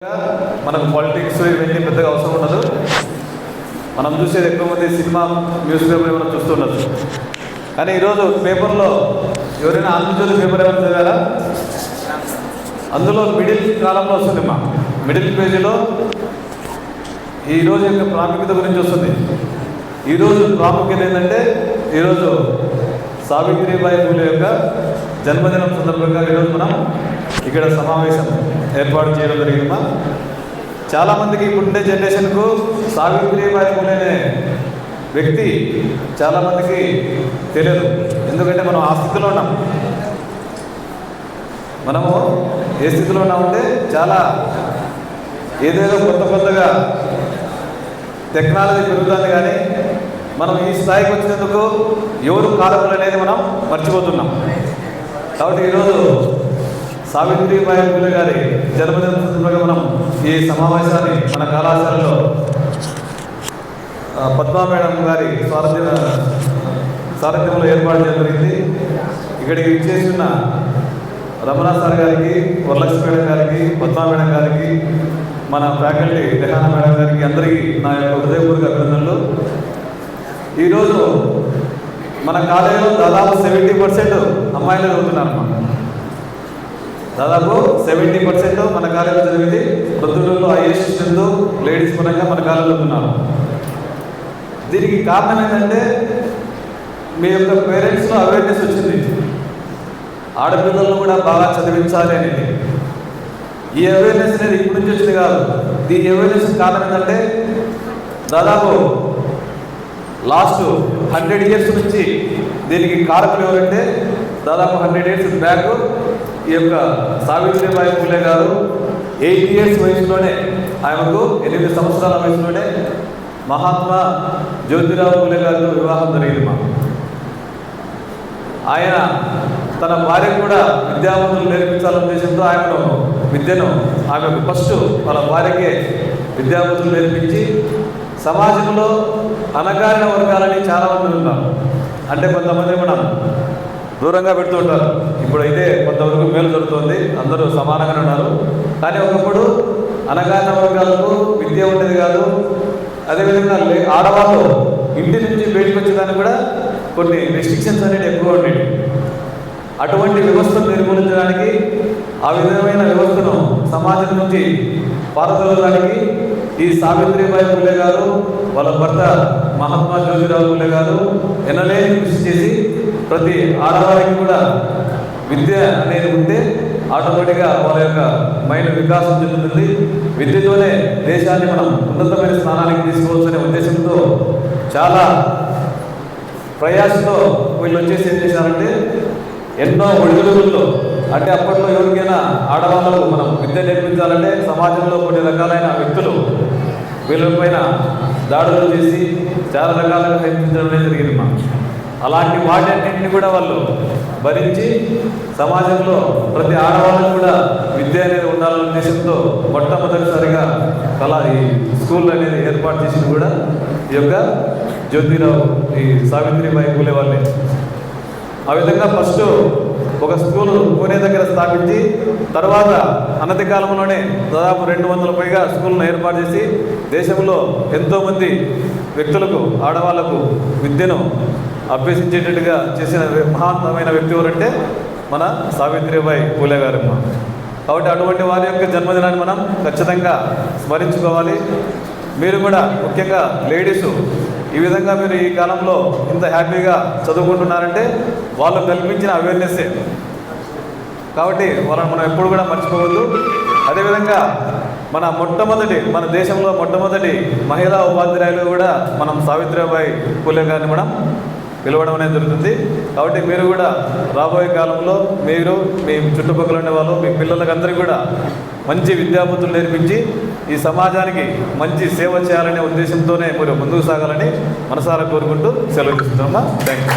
మనకు పాలిటిక్స్ ఇవన్నీ పెద్దగా అవసరం ఉండదు. మనం చూసేది ఎక్కువ మంది సినిమా, న్యూస్ పేపర్ ఏమైనా చూస్తుండొచ్చు. కానీ ఈరోజు పేపర్లో ఎవరైనా ఆంధ్రజ్యోతి పేపర్ ఏమైనా చదివారా? అందులో మిడిల్ కాలంలో వస్తుంది, మిడిల్ పేజీలో ఈరోజు యొక్క ప్రాముఖ్యత గురించి వస్తుంది. ఈరోజు ప్రాముఖ్యత ఏంటంటే, ఈరోజు సావిత్రిబాయి పూలే యొక్క జన్మదినం సందర్భంగా ఈరోజు మనం ఇక్కడ సమావేశం ఏర్పాటు చేయడం జరిగిందమ్మా. చాలామందికి ఇప్పుడుండే జనరేషన్కు సావిత్రిబాయి పూలే అనే వ్యక్తి చాలామందికి తెలియదు. ఎందుకంటే మనం ఆ స్థితిలో ఉన్నాం. మనము ఏ స్థితిలో ఉన్నామంటే, చాలా ఏదేదో కొత్తగా టెక్నాలజీ పెరుగుతుంది, కానీ మనం ఈ స్థాయికి వచ్చినందుకు ఎవరు కారకులు అనేది మనం మర్చిపోతున్నాం. కాబట్టి ఈరోజు సావిత్రిబాయి పూలే గారి జన్మదిన సందర్భంగా మనం ఈ సమావేశాన్ని మన కళాశాలలో పద్మా మేడం గారి సారథ్యంలో ఏర్పాటు చేయడం జరిగింది. ఇక్కడికి చేసిన రమణ సార్ గారికి, వరలక్ష్మి మేడం గారికి, పద్మా మేడం గారికి, మన ఫ్యాకల్టీ రెహానా మేడం గారికి అందరికీ నా యొక్క హృదయపూర్వక అభినందనలు. ఈరోజు మన కాలేజీలో దాదాపు 70% అమ్మాయిలు చదువుతున్నారు. దాదాపు 70% మన కాలేజీలో చదివింది వృద్ధులలో హైయెస్ట్ స్ట్రెంత్ లేడీస్ పరంగా మన కాలేజీలో చదువుతున్నారు. దీనికి కారణం ఏంటంటే, మీ యొక్క పేరెంట్స్లో అవేర్నెస్ వచ్చింది, ఆడపిల్లలను కూడా బాగా చదివించాలి అనేది. ఈ అవేర్నెస్ అనేది ఇప్పటి నుంచి వచ్చింది కాదు. దీని అవేర్నెస్ కారణం ఏంటంటే, దాదాపు లాస్ట్ 100 years నుంచి దీనికి కారకులు ఎవరంటే, దాదాపు 100 years బ్యాక్ ఈ యొక్క సావిత్రిబాయి పూలే గారు 8 years వయసులోనే, ఆమెకు 8 సంవత్సరాల వయసులోనే మహాత్మా జ్యోతిరావు పూలే గారితో వివాహం జరిగింది. ఆయన తన భార్యకు కూడా విద్యావంతులు నేర్పించాలనే ఉద్దేశంతో ఆమెకు ఫస్ట్ వాళ్ళ భార్యకే విద్యావంతులు నేర్పించి, సమాజంలో అణగారిన వర్గాలని చాలామంది ఉన్నారు. అంటే కొంతమంది మనం దూరంగా పెడుతూ ఉంటారు. ఇప్పుడైతే కొంతవరకు మేలు జరుగుతుంది, అందరూ సమానంగానే ఉన్నారు. కానీ ఒకప్పుడు అణగారిన వర్గాలకు విద్య ఉండేది కాదు. అదేవిధంగా ఆడవాళ్ళు ఇంటి నుంచి బయటకు వచ్చేదానికి కూడా కొన్ని రెస్ట్రిక్షన్స్ అనేవి ఎక్కువ ఉండేవి. అటువంటి వ్యవస్థను నిర్మూలించడానికి, ఆ విధమైన వ్యవస్థను సమాజం నుంచి పారదోలడానికి ఈ సావిత్రిబాయి పూలే గారు, వాళ్ళ భర్త మహాత్మా జ్యోతిరావు పూలే గారు ఎనలేని కృషి చేసి, ప్రతి ఆడవారికి కూడా విద్య అనేది ఉంటే ఆటోమేటిక్గా వాళ్ళ యొక్క మైండ్ వికాసం చెందుతుంది. విద్యతోనే దేశాన్ని మనం ఉన్నతమైన స్థానానికి తీసుకోవచ్చనే ఉద్దేశంతో చాలా ప్రయాసంతో వీళ్ళు వచ్చేసి ఏం చేశారంటే, ఎన్నో ఒడిదుడుకుల్లో, అంటే అప్పట్లో ఎవరికైనా ఆడవాళ్ళకు మనం విద్య నేర్పించాలంటే సమాజంలో కొన్ని రకాలైన వ్యక్తులు వీళ్ళపైన దాడులు చేసి చాలా రకాలుగా హింసించడం జరిగింది. అలాంటి వాటన్నింటినీ కూడా వాళ్ళు భరించి సమాజంలో ప్రతి ఆడవాళ్ళకు కూడా విద్య అనేది ఉండాలనే ఉద్దేశంతో మొట్టమొదటిసారిగా ఈ స్కూల్ అనేది ఏర్పాటు చేసింది కూడా ఈ యొక్క జ్యోతిరావు, ఈ సావిత్రిబాయి పూలే వాళ్ళే. ఆ విధంగా ఫస్ట్ ఒక స్కూల్ పూణే దగ్గర స్థాపించి, తర్వాత అనతి కాలంలోనే దాదాపు 200 పైగా స్కూల్ను ఏర్పాటు చేసి, దేశంలో ఎంతోమంది వ్యక్తులకు, ఆడవాళ్లకు విద్యను అభ్యసించేటట్టుగా చేసిన మహాత్మైన వ్యక్తి ఎవరంటే మన సావిత్రిబాయి పూలే గారు. కాబట్టి అటువంటి వారి యొక్క జన్మదినాన్ని మనం ఖచ్చితంగా స్మరించుకోవాలి. మీరు కూడా ముఖ్యంగా లేడీసు ఈ విధంగా మీరు ఈ కాలంలో ఇంత హ్యాపీగా చదువుకుంటున్నారంటే వాళ్ళు కల్పించిన అవేర్నెస్సే. కాబట్టి వాళ్ళని మనం ఎప్పుడు కూడా మర్చిపోవద్దు. అదేవిధంగా మన దేశంలో మొట్టమొదటి మహిళా ఉపాధ్యాయులు కూడా మనం సావిత్రిబాయి పూలే గారిని మనం పిలవడం అనేది జరుగుతుంది. కాబట్టి మీరు కూడా రాబోయే కాలంలో మీరు, మీ చుట్టుపక్కల ఉండే వాళ్ళు, మీ పిల్లలకందరికీ కూడా మంచి విద్యాబుద్ధులు నేర్పించి ఈ సమాజానికి మంచి సేవ చేయాలనే ఉద్దేశంతోనే మీరు ముందుకు సాగాలని మనసారా కోరుకుంటూ సెలవు తీసుకుంటున్నామా. Thank you.